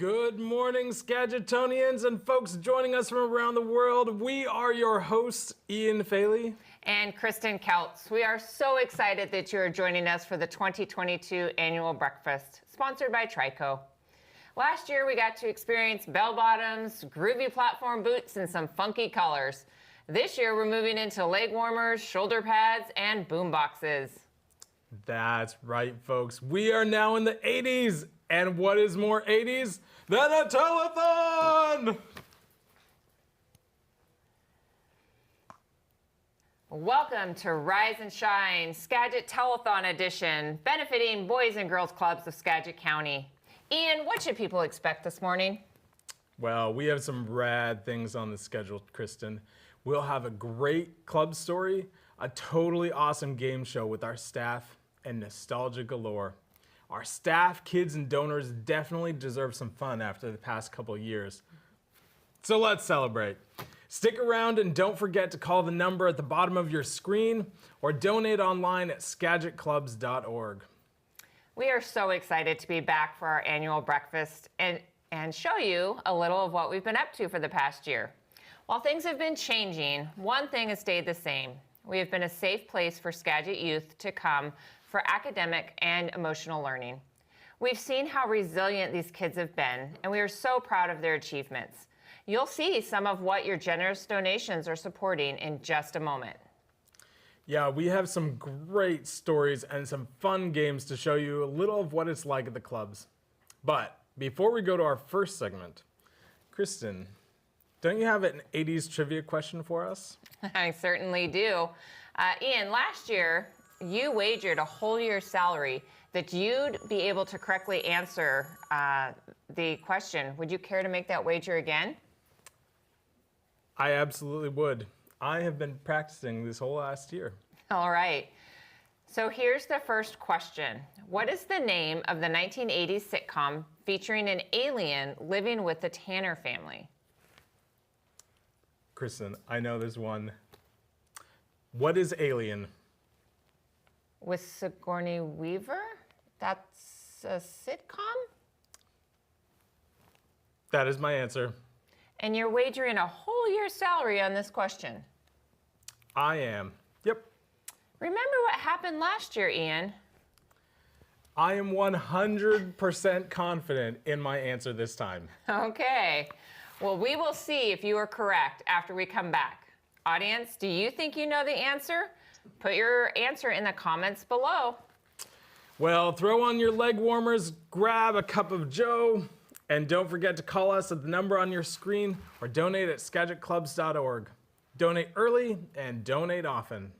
Good morning, Skagitonians and folks joining us from around the world. We are your hosts, Ian Faley and Kristen Kautz. We are so excited that you are joining us for the 2022 annual breakfast, sponsored by Trico. Last year, we got to experience bell-bottoms, groovy platform boots, and some funky colors. This year, we're moving into leg warmers, shoulder pads, and boom boxes. That's right, folks. We are now in the 80s. And what is more 80s than a telethon? Welcome to Rise and Shine, Skagit Telethon Edition, benefiting Boys and Girls Clubs of Skagit County. Ian, what should people expect this morning? Well, we have some rad things on the schedule, Kristen. We'll have a great club story, a totally awesome game show with our staff, and nostalgia galore. Our staff, kids, and donors definitely deserve some fun after the past couple of years. So let's celebrate. Stick around and don't forget to call the number at the bottom of your screen or donate online at skagitclubs.org. We are so excited to be back for our annual breakfast and show you a little of what we've been up to for the past year. While things have been changing, one thing has stayed the same. We have been a safe place for Skagit youth to come for academic and emotional learning. We've seen how resilient these kids have been, and we are so proud of their achievements. You'll see some of what your generous donations are supporting in just a moment. Yeah, we have some great stories and some fun games to show you a little of what it's like at the clubs. But before we go to our first segment, Kristen, don't you have an 80s trivia question for us? I certainly do. Ian, last year, you wagered a whole year's salary that you'd be able to correctly answer the question. Would you care to make that wager again? I absolutely would. I have been practicing this whole last year. All right. So here's the first question. What is the name of the 1980s sitcom featuring an alien living with the Tanner family? Kristen, I know this one. What is Alien? With Sigourney Weaver? That's a sitcom? That is my answer. And you're wagering a whole year's salary on this question. I am. Yep. Remember what happened last year, Ian? I am 100% confident in my answer this time. Okay. Well, we will see if you are correct after we come back. Audience, do you think you know the answer? Put your answer in the comments below. Well, throw on your leg warmers, grab a cup of joe, and don't forget to call us at the number on your screen or donate at skagitclubs.org. Donate early and donate often.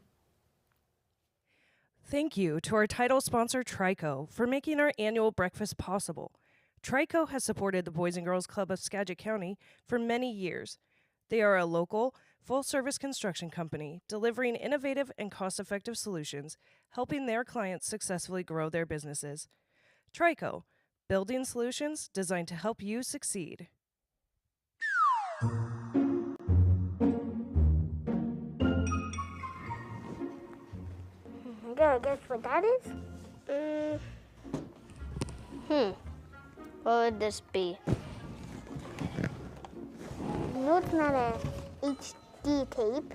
Thank you to our title sponsor, Trico, for making our annual breakfast possible. Trico has supported the Boys and Girls Club of Skagit County for many years. They are a local, full-service construction company delivering innovative and cost-effective solutions, helping their clients successfully grow their businesses. Trico, building solutions designed to help you succeed. You gotta guess what that is? What would this be? No, it's not a HD tape.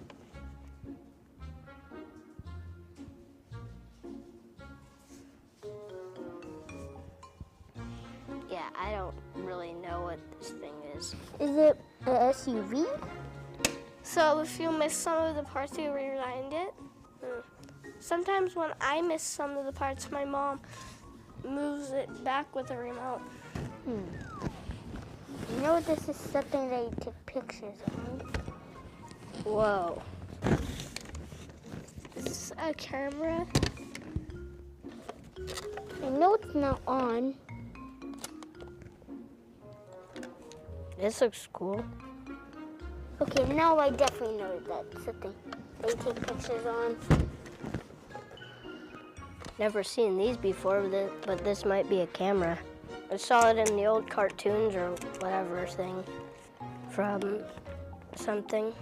Yeah, I don't really know what this thing is. Is it a SUV? So if you miss some of the parts, you rewind it. Sometimes when I miss some of the parts, my mom moves it back with a remote. You know this is something that you take pictures of. Whoa. Is this a camera? I know it's not on. This looks cool. Okay, now I definitely know that's something they take pictures on. Never seen these before, but this might be a camera. I saw it in the old cartoons or whatever thing from something.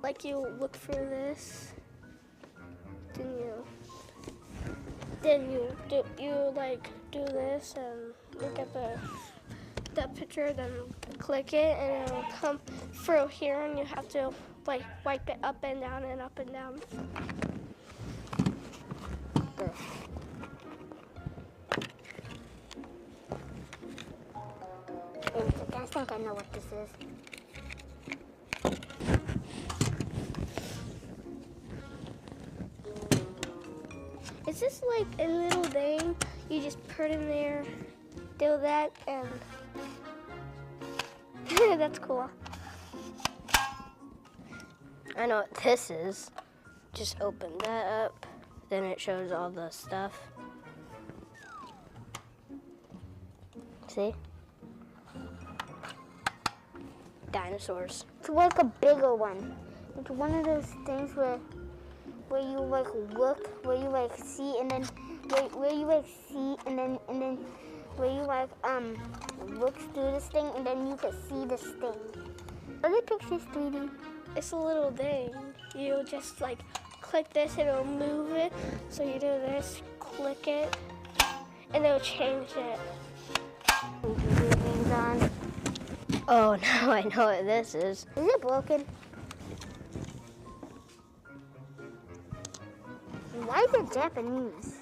Like you look for this, then you do this and look at the the picture, then click it, and it'll come through here, and you have to like wipe it up and down and up and down. I think I know what this is. It's just like a little thing. You just put in there, do that, and that's cool. I know what this is. Just open that up, then it shows all the stuff. See? Dinosaurs. It's like a bigger one. It's one of those things where you like look, where you like see, and then where you like see, and then where you like look through this thing, and then you can see this thing. Are the pictures 3D? It's a little thing. You just like click this, it'll move it. So you do this, click it, and it'll change it. Things on. Oh, now I know what this is. Is it broken? Why is it Japanese?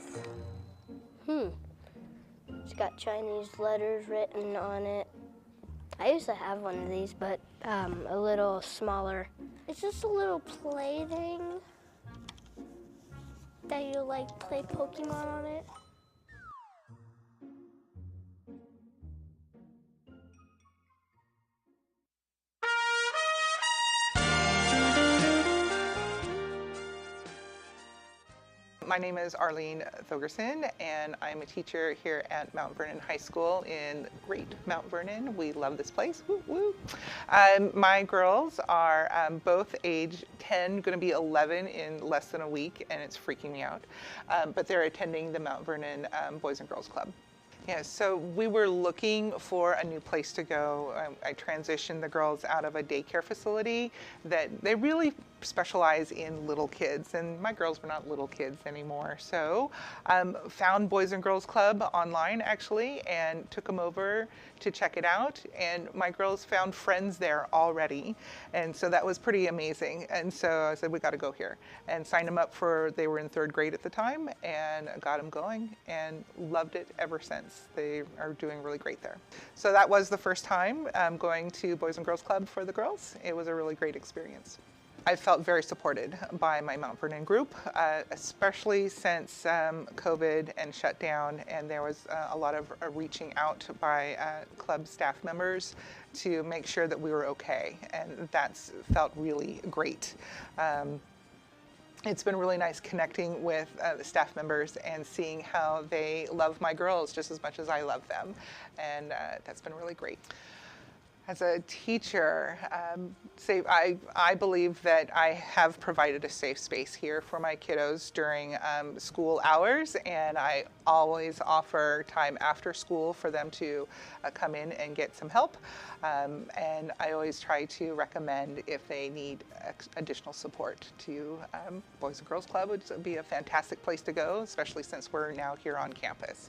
It's got Chinese letters written on it. I used to have one of these, but a little smaller. It's just a little play thing that you like play Pokemon on it. My name is Arlene Thogerson, and I'm a teacher here at Mount Vernon High School in great Mount Vernon. We love this place. Woo, woo. My girls are both age 10, going to be 11 in less than a week, and it's freaking me out. But they're attending the Mount Vernon Boys and Girls Club. Yeah, so we were looking for a new place to go. I transitioned the girls out of a daycare facility that they really specialize in little kids, and my girls were not little kids anymore. So found Boys and Girls Club online actually, and took them over to check it out, and my girls found friends there already, and so that was pretty amazing. And so I said, we got to go here, and signed them up for, they were in 3rd grade at the time, and got them going, and loved it ever since. They are doing really great there. So that was the first time going to Boys and Girls Club for the girls. It was a really great experience. I felt very supported by my Mount Vernon group, especially since COVID and shutdown, and there was a lot of reaching out by club staff members to make sure that we were okay, and that's felt really great. It's been really nice connecting with the staff members and seeing how they love my girls just as much as I love them, and that's been really great. As a teacher, I believe that I have provided a safe space here for my kiddos during school hours, and I always offer time after school for them to come in and get some help. And I always try to recommend if they need additional support to Boys and Girls Club. It would be a fantastic place to go, especially since we're now here on campus.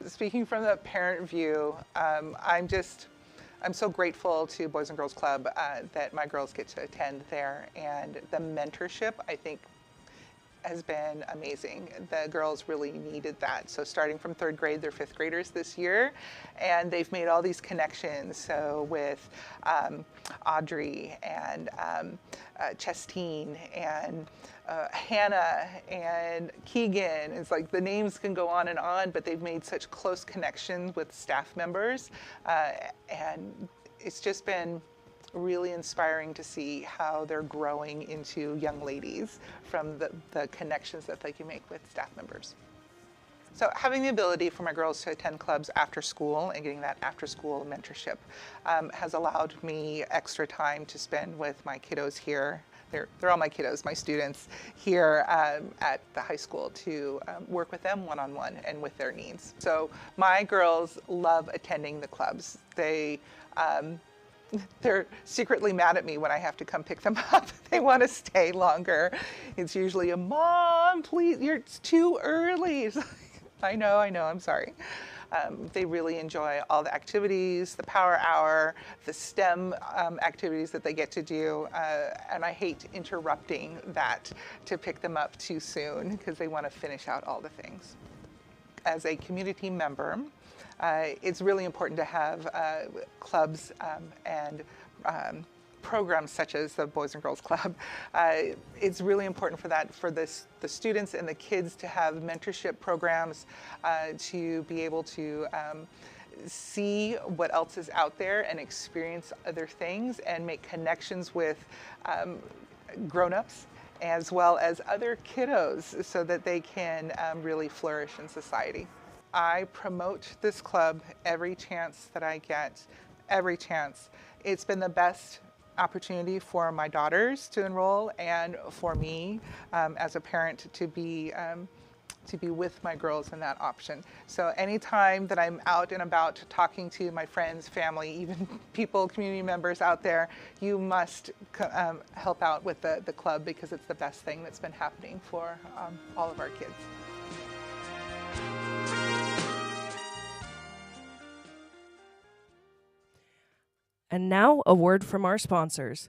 Speaking from the parent view, I'm so grateful to Boys and Girls Club that my girls get to attend there, and the mentorship, I think, has been amazing. The girls really needed that. So starting from 3rd grade, they're 5th graders this year, and they've made all these connections. So with Audrey and Chestine and Hannah and Keegan. It's like the names can go on, but they've made such close connections with staff members, and it's just been really inspiring to see how they're growing into young ladies from the connections that they can make with staff members. So having the ability for my girls to attend clubs after school and getting that after school mentorship has allowed me extra time to spend with my kiddos here. They're all my kiddos, my students here at the high school, to work with them one-on-one and with their needs. So my girls love attending the clubs. They're secretly mad at me when I have to come pick them up. They want to stay longer. It's usually Mom, please, it's too early. I know, I'm sorry. They really enjoy all the activities, the power hour, the STEM activities that they get to do, and I hate interrupting that to pick them up too soon because they want to finish out all the things. As a community member, it's really important to have clubs and programs such as the Boys and Girls Club. It's really important for that, for the students and the kids to have mentorship programs, to be able to see what else is out there and experience other things and make connections with grown-ups as well as other kiddos so that they can really flourish in society. I promote this club every chance that I get, every chance. It's been the best opportunity for my daughters to enroll and for me as a parent to be with my girls in that option. So anytime that I'm out and about talking to my friends, family, even people, community members out there, you must help out with the club because it's the best thing that's been happening for all of our kids. And now, a word from our sponsors.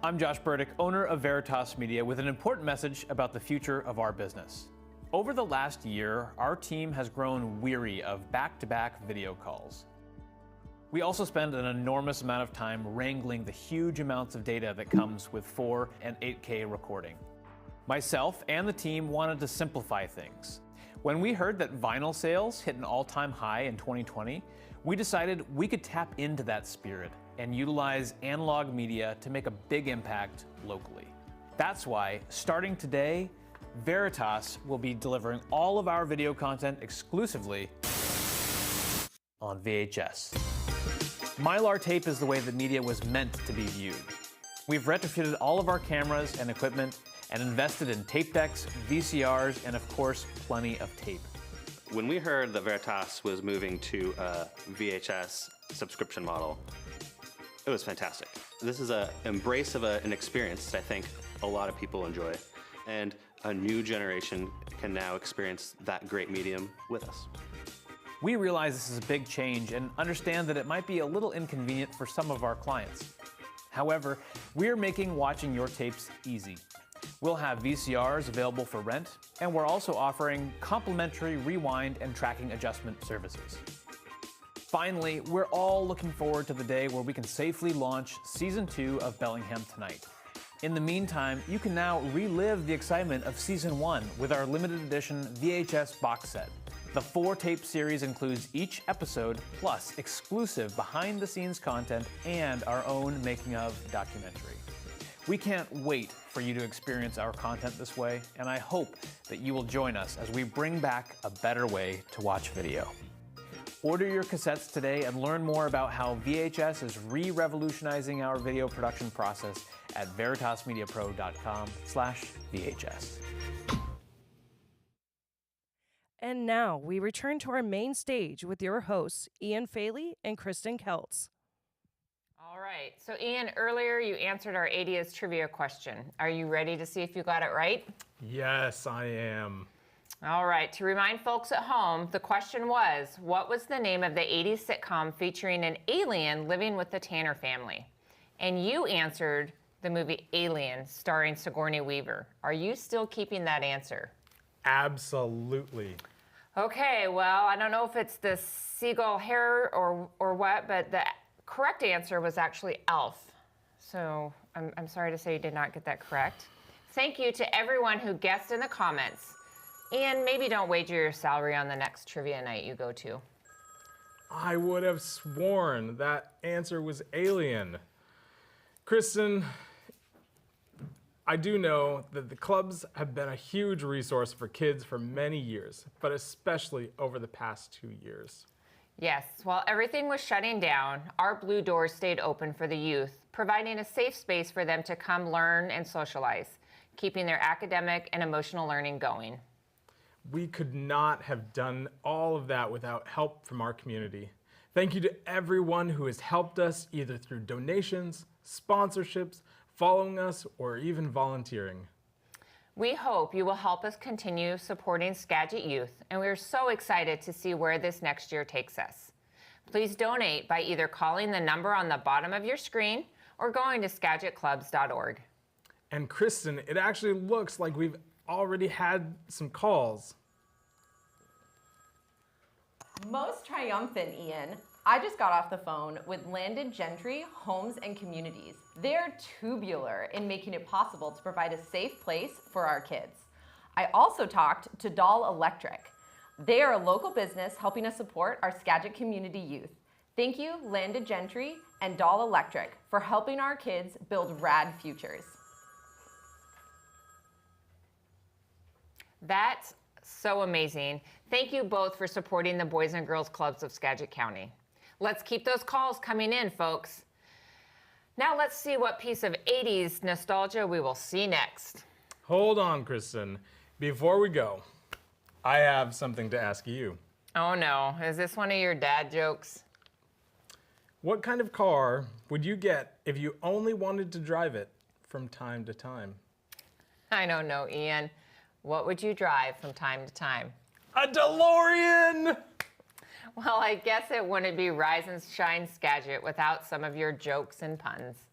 I'm Josh Burdick, owner of Veritas Media, with an important message about the future of our business. Over the last year, our team has grown weary of back-to-back video calls. We also spend an enormous amount of time wrangling the huge amounts of data that comes with 4 and 8K recording. Myself and the team wanted to simplify things. When we heard that vinyl sales hit an all-time high in 2020, we decided we could tap into that spirit and utilize analog media to make a big impact locally. That's why, starting today, Veritas will be delivering all of our video content exclusively on VHS. Mylar tape is the way the media was meant to be viewed. We've retrofitted all of our cameras and equipment and invested in tape decks, VCRs, and of course, plenty of tape. When we heard that Veritas was moving to a VHS subscription model, it was fantastic. This is an embrace of an experience that I think a lot of people enjoy, and a new generation can now experience that great medium with us. We realize this is a big change and understand that it might be a little inconvenient for some of our clients. However, we're making watching your tapes easy. We'll have VCRs available for rent, and we're also offering complimentary rewind and tracking adjustment services. Finally, we're all looking forward to the day where we can safely launch Season 2 of Bellingham Tonight. In the meantime, you can now relive the excitement of Season 1 with our limited edition VHS box set. The 4-tape series includes each episode, plus exclusive behind-the-scenes content and our own making-of documentary. We can't wait for you to experience our content this way, and I hope that you will join us as we bring back a better way to watch video. Order your cassettes today and learn more about how VHS is re-revolutionizing our video production process at veritasmediapro.com/VHS. And now, we return to our main stage with your hosts, Ian Faley and Kristen Keltz. All right. So, Ian, earlier you answered our 80s trivia question. Are you ready to see if you got it right? Yes, I am. All right. To remind folks at home, the question was, what was the name of the 80s sitcom featuring an alien living with the Tanner family? And you answered the movie Alien, starring Sigourney Weaver. Are you still keeping that answer? Absolutely. Okay. Well, I don't know if it's the seagull hair or what, but the correct answer was actually Elf. So I'm sorry to say you did not get that correct. Thank you to everyone who guessed in the comments. And maybe don't wager your salary on the next trivia night you go to. I would have sworn that answer was Alien. Kristen, I do know that the clubs have been a huge resource for kids for many years, but especially over the past 2 years. Yes, while everything was shutting down, our Blue Doors stayed open for the youth, providing a safe space for them to come learn and socialize, keeping their academic and emotional learning going. We could not have done all of that without help from our community. Thank you to everyone who has helped us either through donations, sponsorships, following us, or even volunteering. We hope you will help us continue supporting Skagit youth, and we are so excited to see where this next year takes us. Please donate by either calling the number on the bottom of your screen or going to skagitclubs.org. And Kristen, it actually looks like we've already had some calls. Most triumphant, Ian. I just got off the phone with Landed Gentry Homes and Communities. They're tubular in making it possible to provide a safe place for our kids. I also talked to Doll Electric. They are a local business helping us support our Skagit community youth. Thank you, Landed Gentry and Doll Electric, for helping our kids build rad futures. That's so amazing. Thank you both for supporting the Boys and Girls Clubs of Skagit County. Let's keep those calls coming in, folks. Now let's see what piece of 80s nostalgia we will see next. Hold on, Kristen. Before we go, I have something to ask you. Oh no, is this one of your dad jokes? What kind of car would you get if you only wanted to drive it from time to time? I don't know, Ian. What would you drive from time to time? A DeLorean! Well, I guess it wouldn't be Rise and Shine Skagit without some of your jokes and puns.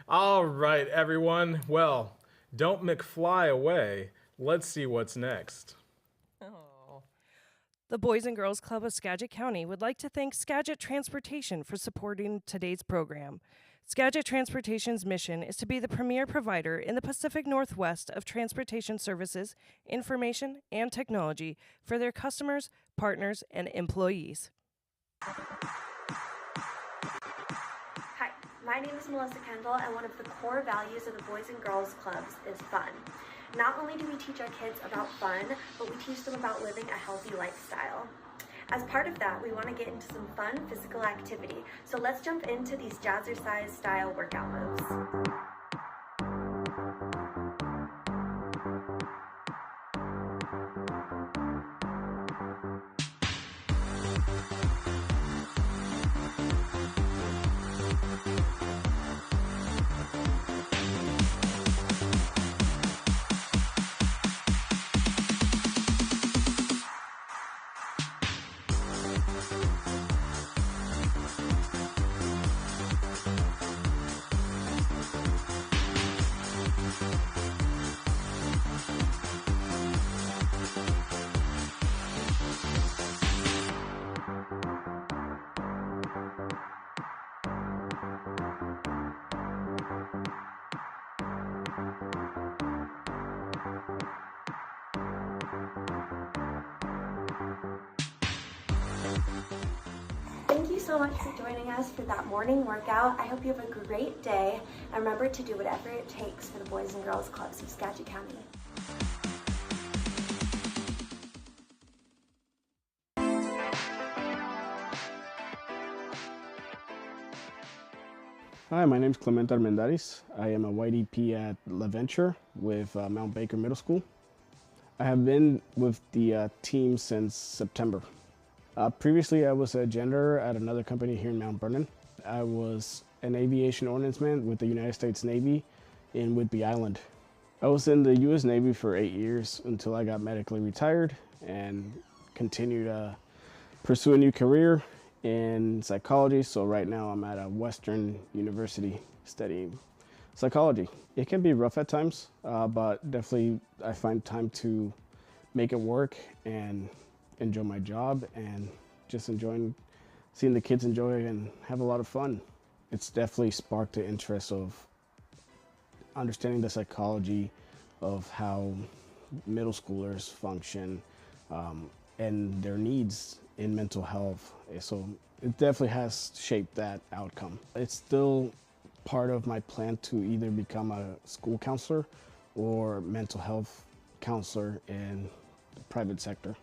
All right, everyone. Well, don't McFly away. Let's see what's next. Oh. The Boys and Girls Club of Skagit County would like to thank Skagit Transportation for supporting today's program. Skagit Transportation's mission is to be the premier provider in the Pacific Northwest of transportation services, information, and technology for their customers, partners, and employees. Hi, my name is Melissa Kendall, and one of the core values of the Boys and Girls Clubs is fun. Not only do we teach our kids about fun, but we teach them about living a healthy lifestyle. As part of that, we want to get into some fun physical activity. So let's jump into these jazzercise style workout moves. Thank you so much for joining us for that morning workout. I hope you have a great day, and remember to do whatever it takes for the Boys and Girls Clubs of Skagit County. Hi, my name is Clemente Armendariz. I am a YDP at La Venture with Mount Baker Middle School. I have been with the team since September. Previously, I was a janitor at another company here in Mount Vernon. I was an aviation ordnanceman with the United States Navy in Whidbey Island. I was in the U.S. Navy for 8 years until I got medically retired and continued to pursue a new career in psychology. So right now I'm at a Western University studying psychology. It can be rough at times, but definitely I find time to make it work and enjoy my job and just enjoying seeing the kids enjoy and have a lot of fun. It's definitely sparked the interest of understanding the psychology of how middle schoolers function and their needs in mental health. So it definitely has shaped that outcome. It's still part of my plan to either become a school counselor or mental health counselor in the private sector.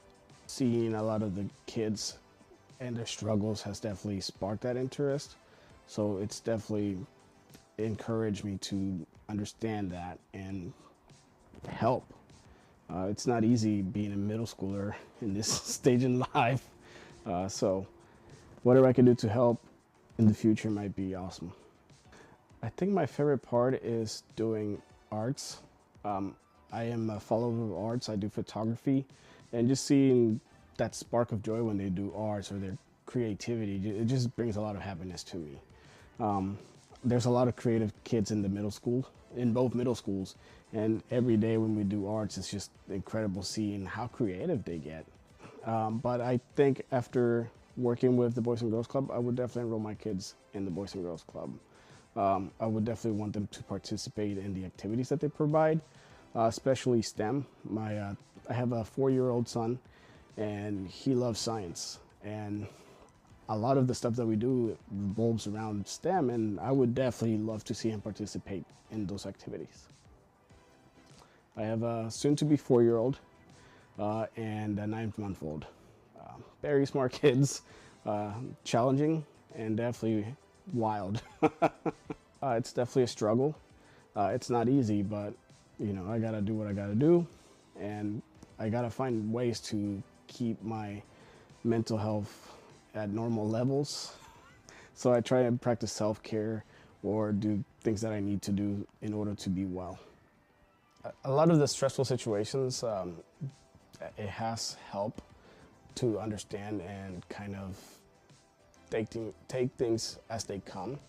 Seeing a lot of the kids and their struggles has definitely sparked that interest. So it's definitely encouraged me to understand that and help. It's not easy being a middle schooler in this stage in life. So whatever I can do to help in the future might be awesome. I think my favorite part is doing arts. I am a follower of arts. I do photography, and just seeing that spark of joy when they do arts or their creativity, it just brings a lot of happiness to me. There's a lot of creative kids in both middle schools, and every day when we do arts, it's just incredible seeing how creative they get. But I think after working with the Boys and Girls Club, I would definitely enroll my kids in the Boys and Girls Club. I would definitely want them to participate in the activities that they provide, especially STEM. I have a 4-year-old son, and he loves science. And a lot of the stuff that we do revolves around STEM, and I would definitely love to see him participate in those activities. I have a soon-to-be 4-year-old and a 9-month-old. Very smart kids, challenging, and definitely wild. It's definitely a struggle. It's not easy, but I gotta do what I gotta do, and I gotta find ways to keep my mental health at normal levels. So I try and practice self-care or do things that I need to do in order to be well. A lot of the stressful situations, it has helped to understand and kind of take things as they come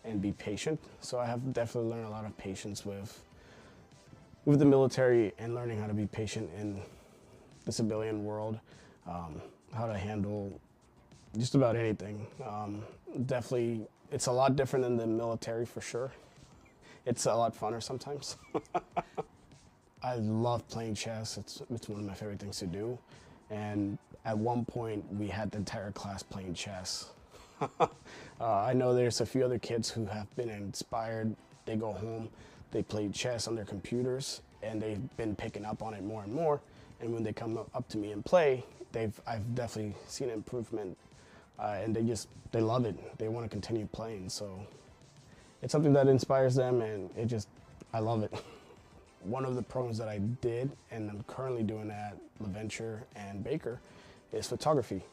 and be patient. So I have definitely learned a lot of patience with the military and learning how to be patient in the civilian world, how to handle just about anything. Definitely, it's a lot different than the military for sure. It's a lot funner sometimes. I love playing chess. It's one of my favorite things to do. And at one point, we had the entire class playing chess. I know there's a few other kids who have been inspired. They go home, they play chess on their computers, and they've been picking up on it more and more. And when they come up to me and play, I've definitely seen improvement. And they love it. They want to continue playing. So it's something that inspires them, and I love it. One of the programs that I did, and I'm currently doing at LaVenture and Baker, is photography.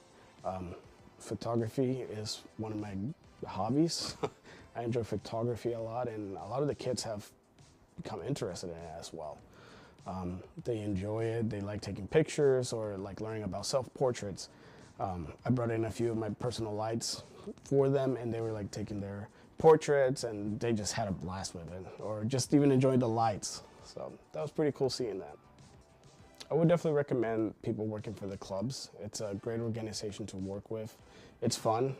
Photography is one of my hobbies. I enjoy photography a lot, and a lot of the kids have become interested in it as well. They enjoy it. They like taking pictures or like learning about self-portraits. I brought in a few of my personal lights for them, and they were like taking their portraits, and they just had a blast with it, or just even enjoying the lights. So that was pretty cool seeing that. I would definitely recommend people working for the clubs. It's a great organization to work with. It's fun.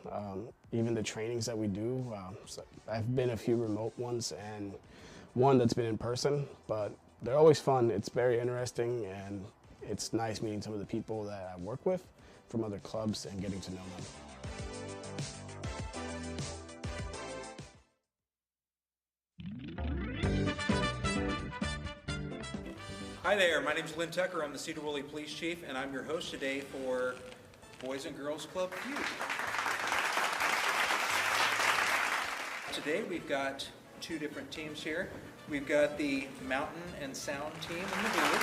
Even the trainings that we do, so I've been a few remote ones and one that's been in person, but they're always fun. It's very interesting, and it's nice meeting some of the people that I work with from other clubs and getting to know them. Hi there, my name is Lynn Tucker. I'm the Cedar Woolley Police Chief, and I'm your host today for Boys and Girls Club Feud. Today we've got two different teams here. We've got the Mountain and Sound team in the blue,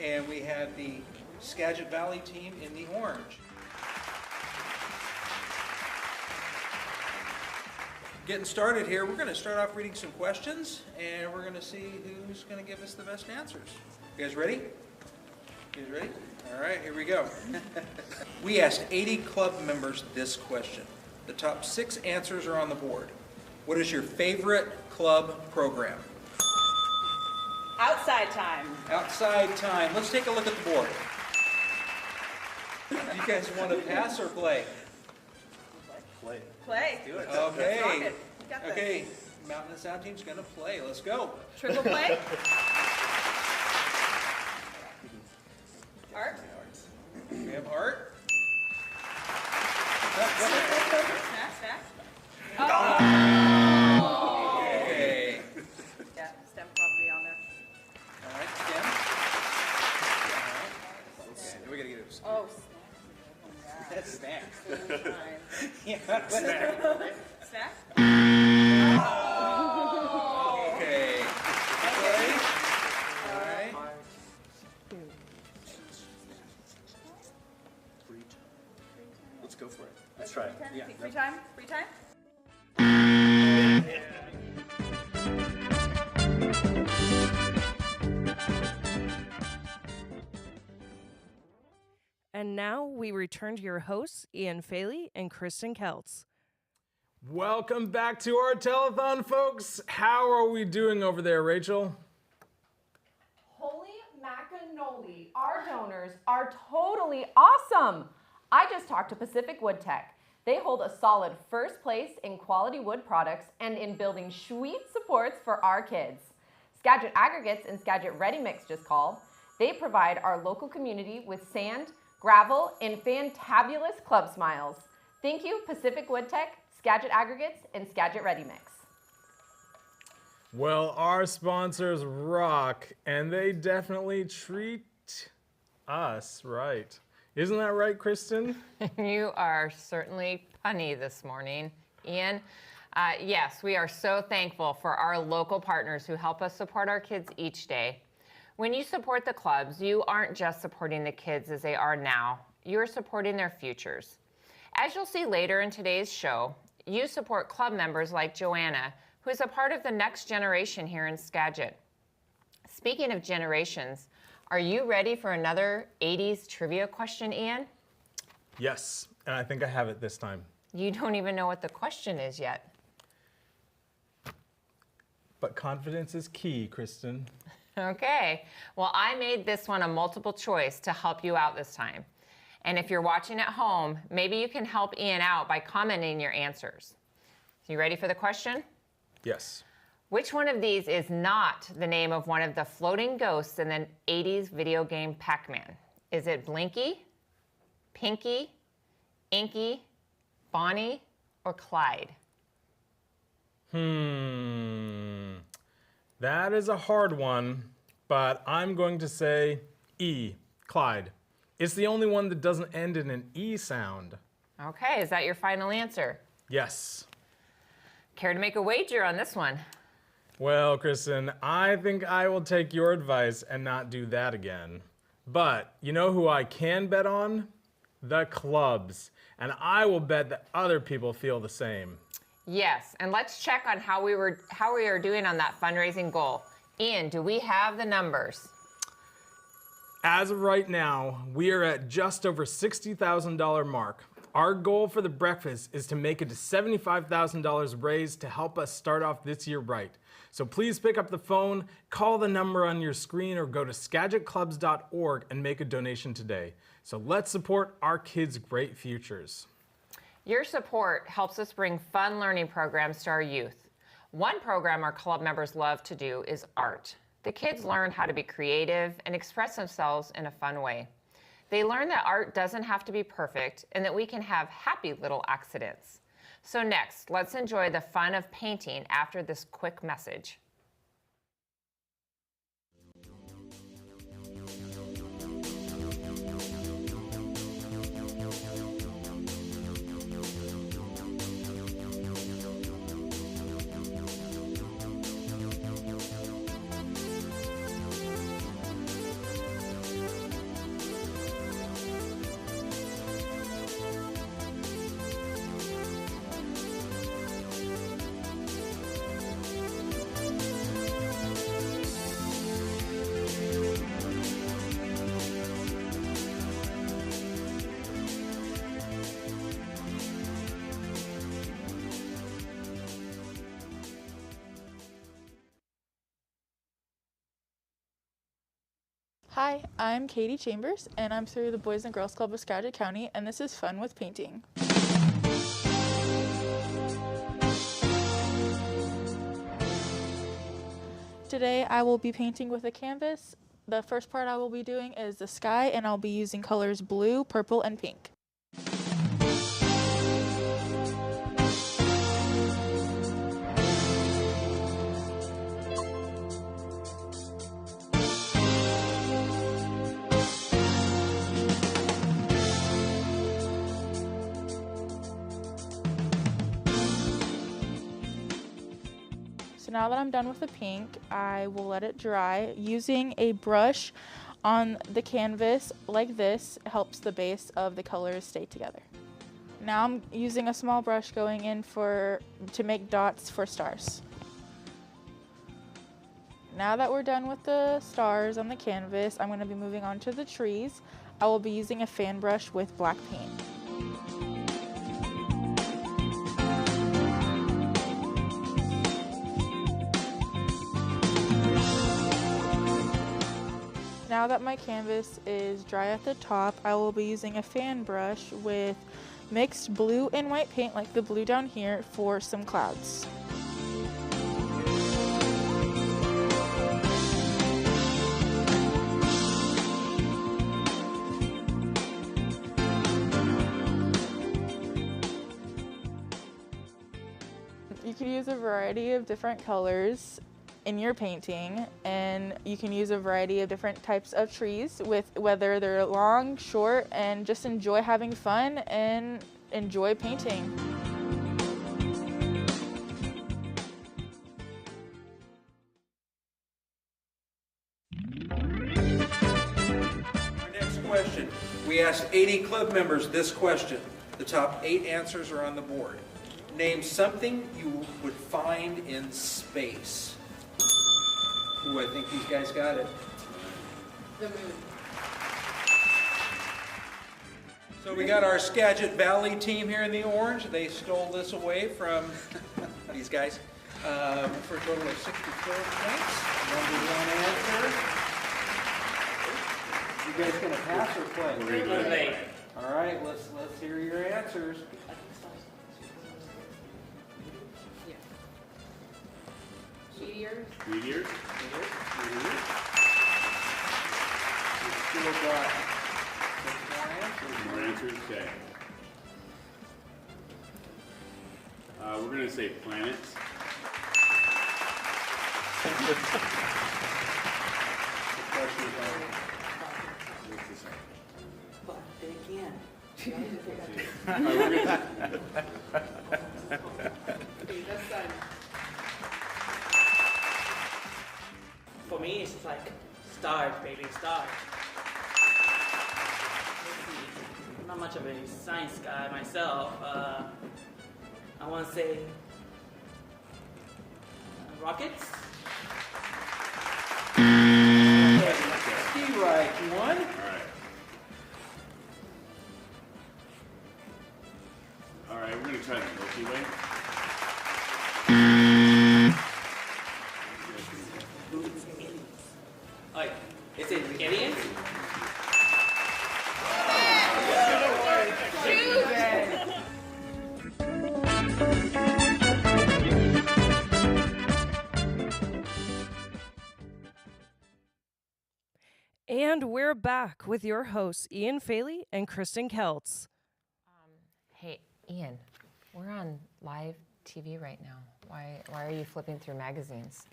and we have the Skagit Valley team in the orange. Getting started here, we're going to start off reading some questions, and we're going to see who's going to give us the best answers. You guys ready? You guys ready? All right, here we go. We asked 80 club members this question. The top 6 answers are on the board. What is your favorite club program? Outside time. Outside time. Let's take a look at the board. You guys want to pass or play? Play. Let's do it. Okay. Okay. Mountain and Sound team's gonna play. Let's go. Triple play. Art. We have Art. Snack. Okay. Yeah, STEM probably on there. All right, STEM. All right. Okay. We gotta get it. Oh, That's snack. yeah, snack. Okay. Ready? All right. Let's go for it. Let's try it. Yeah. Free time? Free time? And now we return to your hosts, Ian Faley and Kristen Keltz. Welcome back to our telethon, folks. How are we doing over there, Rachel? Holy macanoli, our donors are totally awesome. I just talked to Pacific Wood Tech. They hold a solid first place in quality wood products and in building sweet supports for our kids. Skagit Aggregates and Skagit Ready Mix just called. They provide our local community with sand, gravel, and fantabulous club smiles. Thank you, Pacific Wood Tech, Skagit Aggregates, and Skagit Ready Mix. Well, our sponsors rock, and they definitely treat us right. Isn't that right, Kristen? You are certainly punny this morning, Ian. Yes, we are so thankful for our local partners who help us support our kids each day. When you support the clubs, you aren't just supporting the kids as they are now, you're supporting their futures. As you'll see later in today's show, you support club members like Joanna, who is a part of the next generation here in Skagit. Speaking of generations, are you ready for another 80s trivia question, Ian? Yes, and I think I have it this time. You don't even know what the question is yet. But confidence is key, Kristen. Okay, well, I made this one a multiple choice to help you out this time. And if you're watching at home, maybe you can help Ian out by commenting your answers. You ready for the question? Yes. Which one of these is not the name of one of the floating ghosts in the 80s video game Pac-Man? Is it Blinky, Pinky, Inky, Bonnie, or Clyde? That is a hard one, but I'm going to say E, Clyde. It's the only one that doesn't end in an E sound. Okay, is that your final answer? Yes. Care to make a wager on this one? Well, Kristen, I think I will take your advice and not do that again. But you know who I can bet on? The clubs. And I will bet that other people feel the same. Yes, and let's check on how we are doing on that fundraising goal. Ian, do we have the numbers? As of right now, we are at just over $60,000 mark. Our goal for the breakfast is to make it to $75,000 raised to help us start off this year right. So please pick up the phone, call the number on your screen, or go to skagitclubs.org and make a donation today. So let's support our kids' great futures. Your support helps us bring fun learning programs to our youth. One program our club members love to do is art. The kids learn how to be creative and express themselves in a fun way. They learn that art doesn't have to be perfect and that we can have happy little accidents. So next, let's enjoy the fun of painting after this quick message. Hi, I'm Katie Chambers, and I'm through the Boys and Girls Club of Skagit County, and this is Fun with Painting. Today I will be painting with a canvas. The first part I will be doing is the sky, and I'll be using colors blue, purple, and pink. Now that I'm done with the pink, I will let it dry. Using a brush on the canvas like this helps the base of the colors stay together. Now I'm using a small brush going in to make dots for stars. Now that we're done with the stars on the canvas, I'm going to be moving on to the trees. I will be using a fan brush with black paint. Now that my canvas is dry at the top, I will be using a fan brush with mixed blue and white paint, like the blue down here, for some clouds. You can use a variety of different colors in your painting, and you can use a variety of different types of trees, with whether they're long, short, and just enjoy having fun and enjoy painting. Our next question. We asked 80 club members this question. The top 8 answers are on the board. Name something you would find in space. Ooh, I think these guys got it. The moon. So we got our Skagit Valley team here in the orange. They stole this away from these guys for a total of 64 points. Number 1 answer. You guys gonna pass or play? Play. All right, let's hear your answers. Meteors. Meteors? Still got 6 more answers. More answers? Okay. We're going to say planets. The question is on. What's this? But they can. Okay, that's done. For me, it's like stars, baby, stars. Let's see. I'm not much of a science guy myself. I want to say rockets. Steve right, one. All right, we're going to try the Milky Way. Like, is it aliens? And we're back with your hosts, Ian Faley and Kristen Keltz. Hey, Ian, we're on live TV right now. Why are you flipping through magazines?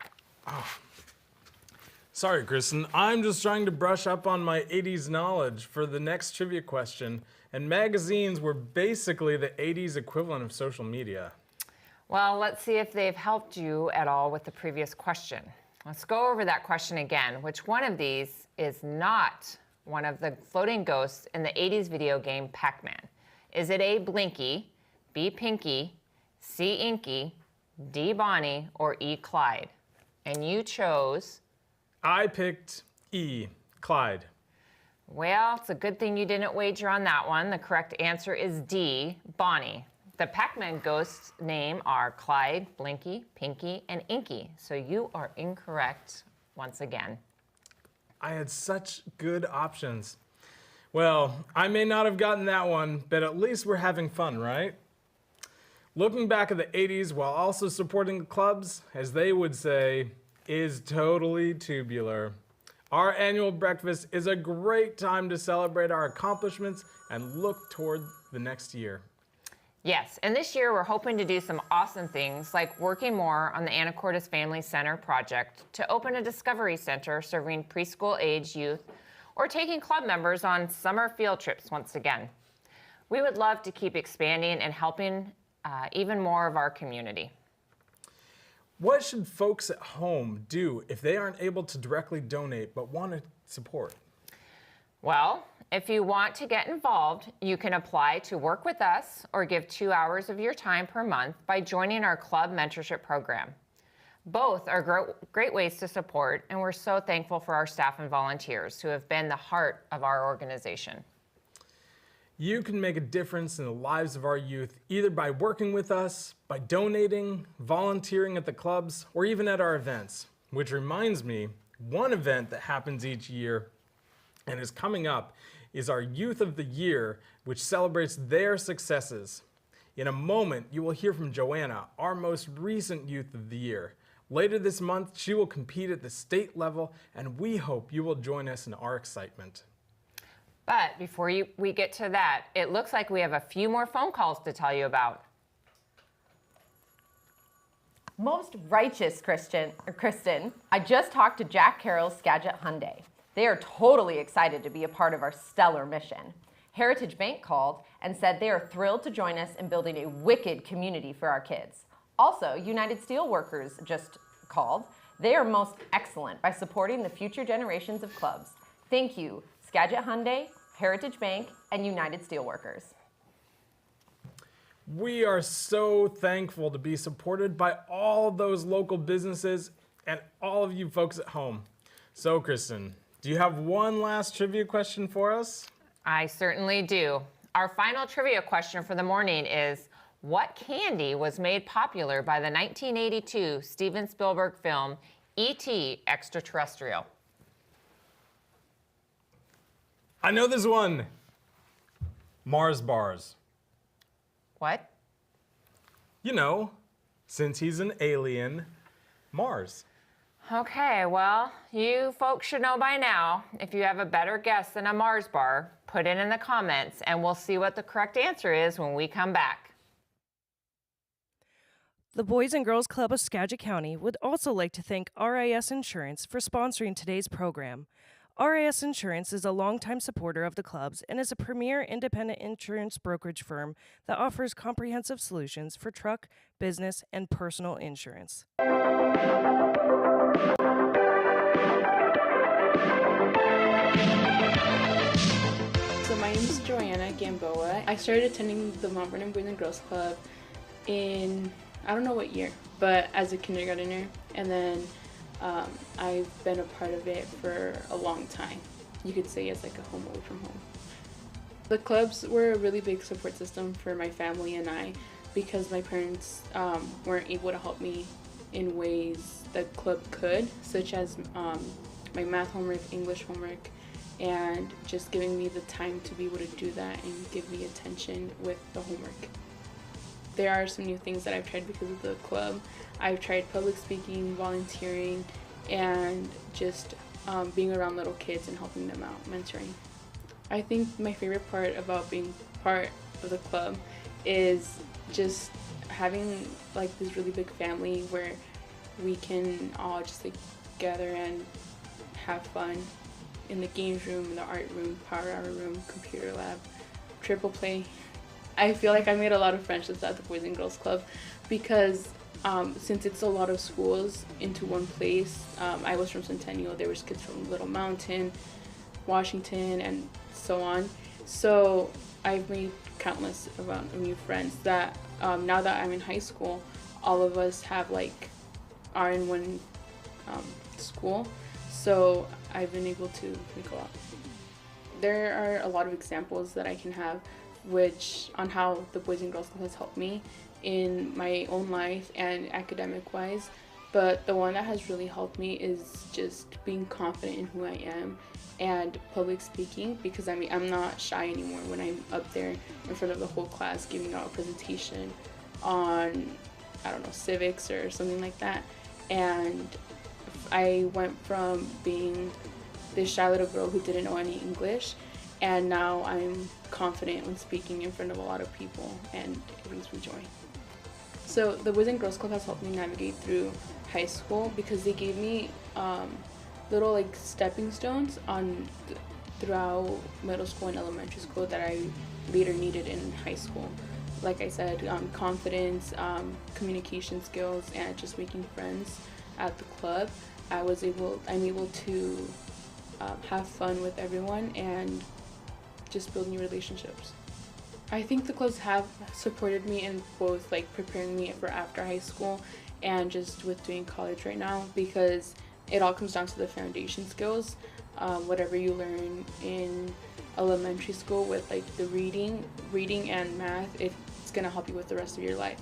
Sorry, Kristen. I'm just trying to brush up on my 80s knowledge for the next trivia question. And magazines were basically the 80s equivalent of social media. Well, let's see if they've helped you at all with the previous question. Let's go over that question again. Which one of these is not one of the floating ghosts in the 80s video game Pac-Man? Is it A, Blinky, B, Pinky, C, Inky, D, Bonnie, or E, Clyde? And you chose... I picked E, Clyde. Well, it's a good thing you didn't wager on that one. The correct answer is D, Bonnie. The Pac-Man ghosts' name are Clyde, Blinky, Pinky, and Inky. So you are incorrect once again. I had such good options. Well, I may not have gotten that one, but at least we're having fun, right? Looking back at the 80s while also supporting the clubs, as they would say, is totally tubular. Our annual breakfast is a great time to celebrate our accomplishments and look toward the next year. Yes, and this year we're hoping to do some awesome things like working more on the Anacortes Family Center project to open a discovery center serving preschool-age youth, or taking club members on summer field trips once again. We would love to keep expanding and helping even more of our community. What should folks at home do if they aren't able to directly donate but want to support? Well, if you want to get involved, you can apply to work with us or give 2 hours of your time per month by joining our club mentorship program. Both are great ways to support, and we're so thankful for our staff and volunteers who have been the heart of our organization. You can make a difference in the lives of our youth either by working with us, by donating, volunteering at the clubs, or even at our events. Which reminds me, one event that happens each year and is coming up is our Youth of the Year, which celebrates their successes. In a moment, you will hear from Joanna, our most recent Youth of the Year. Later this month, she will compete at the state level, and we hope you will join us in our excitement. But before we get to that, it looks like we have a few more phone calls to tell you about. Most righteous Kristen, I just talked to Jack Carroll's Skagit Hyundai. They are totally excited to be a part of our stellar mission. Heritage Bank called and said they are thrilled to join us in building a wicked community for our kids. Also, United Steelworkers just called. They are most excellent by supporting the future generations of clubs. Thank you, Skagit Hyundai, Heritage Bank, and United Steelworkers. We are so thankful to be supported by all those local businesses and all of you folks at home. So, Kristen, do you have one last trivia question for us? I certainly do. Our final trivia question for the morning is, what candy was made popular by the 1982 Steven Spielberg film E.T. Extraterrestrial? I know this one. Mars bars. What? You know, since he's an alien, Mars. Okay, well, you folks should know by now. If you have a better guess than a Mars bar, put it in the comments and we'll see what the correct answer is when we come back. The Boys and Girls Club of Skagit County would also like to thank RIS Insurance for sponsoring today's program. RIS Insurance is a longtime supporter of the clubs and is a premier independent insurance brokerage firm that offers comprehensive solutions for truck, business, and personal insurance. So my name is Joanna Gamboa. I started attending the Mount Vernon Boys and Girls Club in, I don't know what year, but as a kindergartner, and then I've been a part of it for a long time. You could say it's like a home away from home. The clubs were a really big support system for my family and I, because my parents weren't able to help me in ways the club could, such as my math homework, English homework, and just giving me the time to be able to do that and give me attention with the homework. There are some new things that I've tried because of the club. I've tried public speaking, volunteering, and just being around little kids and helping them out, mentoring. I think my favorite part about being part of the club is just having like this really big family where we can all just like gather and have fun in the games room, the art room, power hour room, computer lab, triple play. I feel like I made a lot of friendships at the Boys and Girls Club because since it's a lot of schools into one place, I was from Centennial, there was kids from Little Mountain, Washington, and so on. So I've made countless amount of new friends that now that I'm in high school, all of us have like are in one school. So I've been able to go out. There are a lot of examples that I can have which on how the Boys and Girls Club has helped me in my own life and academic wise, but the one that has really helped me is just being confident in who I am and public speaking, because I mean I'm not shy anymore when I'm up there in front of the whole class giving out a presentation on, I don't know, civics or something like that. And I went from being this shy little girl who didn't know any English, and now I'm confident when speaking in front of a lot of people, and it brings me joy. So the Boys and Girls Club has helped me navigate through high school because they gave me little like stepping stones on throughout middle school and elementary school that I later needed in high school. Like I said, confidence, communication skills, and just making friends at the club. I'm able to have fun with everyone and just build new relationships. I think the clubs have supported me in both like preparing me for after high school and just with doing college right now, because it all comes down to the foundation skills. Whatever you learn in elementary school with like the reading and math, it's gonna help you with the rest of your life.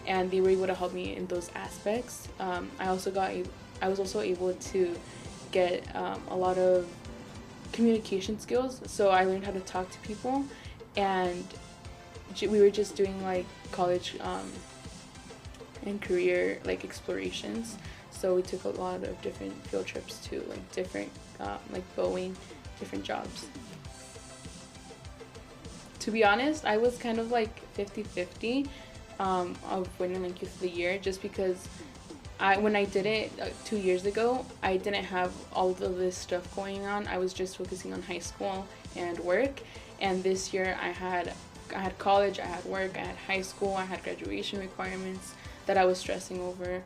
And they were able to help me in those aspects. I was also able to get a lot of communication skills. So I learned how to talk to people, and we were just doing like college and career like explorations. So we took a lot of different field trips to like different like Boeing, different jobs. To be honest, I was kind of like 50-50 of winning like Youth of the Year, just because when I did it 2 years ago, I didn't have all of this stuff going on. I was just focusing on high school and work. And this year I had college, I had work, I had high school, I had graduation requirements that I was stressing over.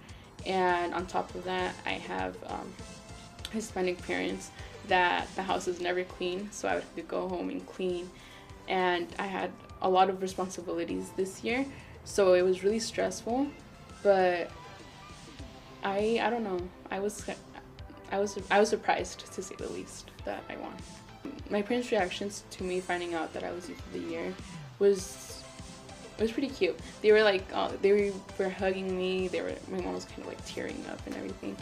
And on top of that, I have Hispanic parents that the house is never clean, so I would have to go home and clean. And I had a lot of responsibilities this year, so it was really stressful. But I don't know. I was surprised, to say the least, that I won. My parents' reactions to me finding out that I was Youth of the Year was pretty cute. They were like, they were hugging me. My mom was kind of like tearing up and everything,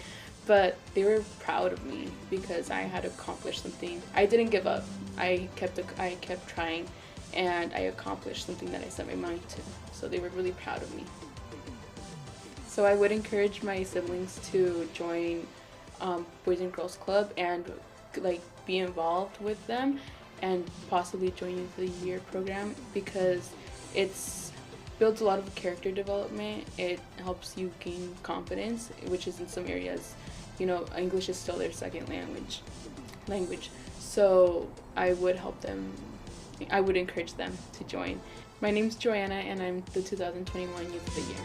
but they were proud of me because I had accomplished something. I didn't give up. I kept trying, and I accomplished something that I set my mind to. So they were really proud of me. So I would encourage my siblings to join Boys and Girls Club and like be involved with them, and possibly join Youth of the Year program, because it's builds a lot of character development. It helps you gain confidence, which is in some areas, English is still their second language. So I would encourage them to join. My name's Joanna, and I'm the 2021 Youth of the Year.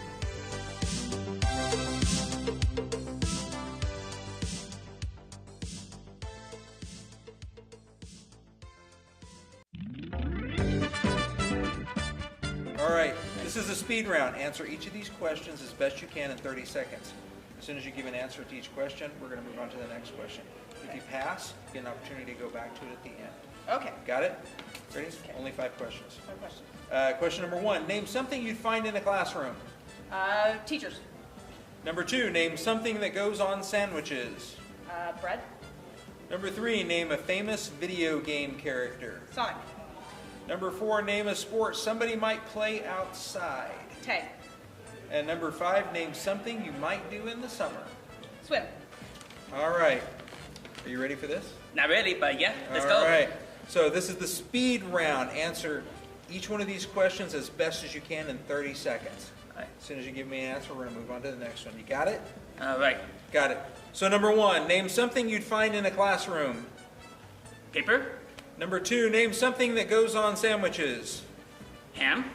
All right, this is a speed round. Answer each of these questions as best you can in 30 seconds. As soon as you give an answer to each question, we're going to move on to the next question. If you pass, you get an opportunity to go back to it at the end. Okay. Got it? Ready? Only 5 questions. 5 questions. Question number 1, name something you'd find in a classroom. Teachers. Number 2, name something that goes on sandwiches. Bread. Number 3, name a famous video game character. Sonic. Number 4, name a sport somebody might play outside. Tag. And number 5, name something you might do in the summer. Swim. All right. Are you ready for this? Not ready, but yeah, let's go. All right. So this is the speed round. Answer each one of these questions as best as you can in 30 seconds. Right. As soon as you give me an answer, we're going to move on to the next one. You got it? All right. Got it. So number 1, name something you'd find in a classroom. Paper. Number 2, name something that goes on sandwiches. Ham.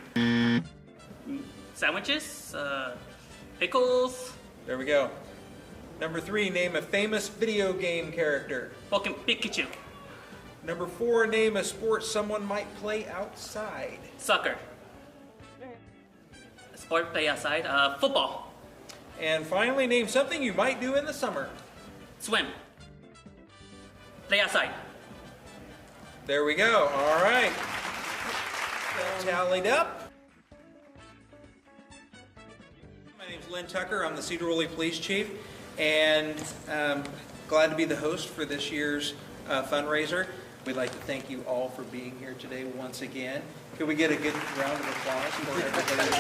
Sandwiches. Pickles. There we go. Number 3, name a famous video game character. Pokemon Pikachu. Number 4, name a sport someone might play outside. Soccer. Sport play outside. Football. And finally, name something you might do in the summer. Swim. Play outside. There we go. All right. Tallied up. My name's Lynn Tucker. I'm the Cedar Woolley Police Chief, and glad to be the host for this year's fundraiser. We'd like to thank you all for being here today once again. Could we get a good round of applause for everybody?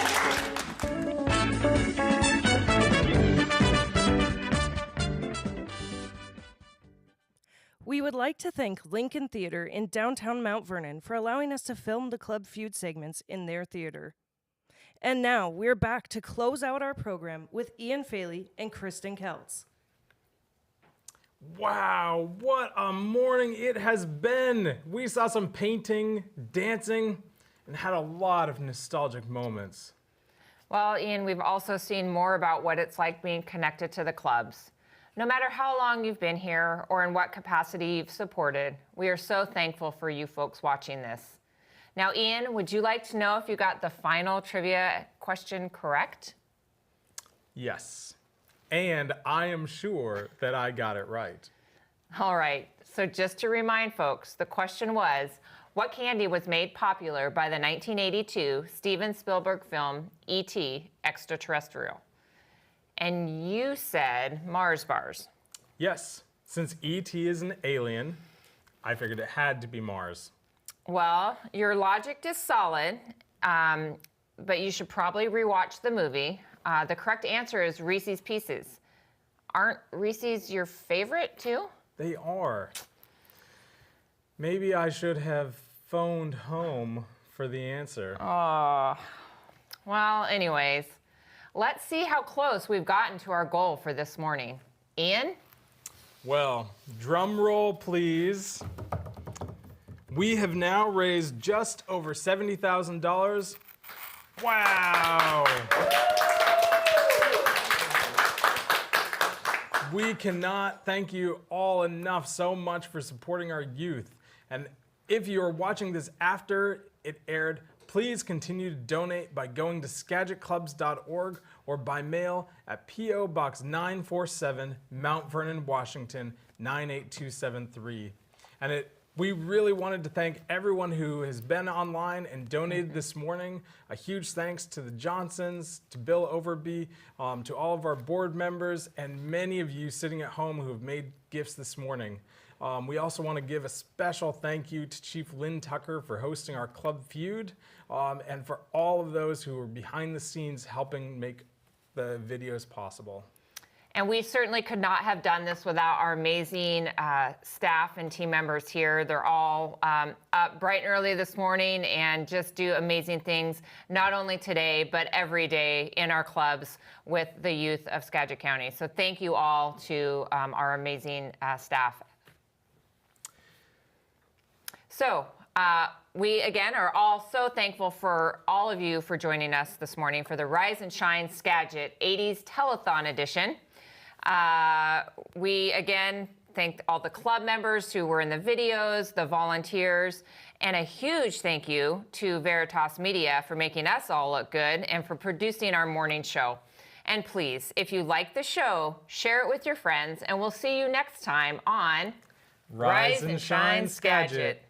We would like to thank Lincoln Theater in downtown Mount Vernon for allowing us to film the Club Feud segments in their theater. And now we're back to close out our program with Ian Faley and Kristen Keltz. Wow, what a morning it has been. We saw some painting, dancing, and had a lot of nostalgic moments. Well, Ian, we've also seen more about what it's like being connected to the clubs. No matter how long you've been here or in what capacity you've supported, we are so thankful for you folks watching this. Now, Ian, would you like to know if you got the final trivia question correct? Yes. and I am sure that I got it right. All right, so just to remind folks, the question was, what candy was made popular by the 1982 Steven Spielberg film E.T. Extraterrestrial? And you said Mars bars. Yes, since E.T. is an alien, I figured it had to be Mars. Well, your logic is solid, but you should probably rewatch the movie. The correct answer is Reese's Pieces. Aren't Reese's your favorite too? They are. Maybe I should have phoned home for the answer. Oh, well, anyways, let's see how close we've gotten to our goal for this morning. Ian? Well, drum roll, please. We have now raised just over $70,000. Wow! We cannot thank you all enough so much for supporting our youth. And if you are watching this after it aired, please continue to donate by going to skagitclubs.org or by mail at P.O. Box 947, Mount Vernon, Washington, 98273. And we really wanted to thank everyone who has been online and donated this morning. A huge thanks to the Johnsons, to Bill Overby, to all of our board members, and many of you sitting at home who have made gifts this morning. We also want to give a special thank you to Chief Lynn Tucker for hosting our Club Feud, and for all of those who were behind the scenes helping make the videos possible. And we certainly could not have done this without our amazing staff and team members here. They're all up bright and early this morning and just do amazing things, not only today, but every day in our clubs with the youth of Skagit County. So thank you all to our amazing staff. So we, again, are all so thankful for all of you for joining us this morning for the Rise and Shine Skagit 80s Telethon edition. We, again, thank all the club members who were in the videos, the volunteers, and a huge thank you to Veritas Media for making us all look good and for producing our morning show. And please, if you like the show, share it with your friends, and we'll see you next time on Rise and Shine Skagit.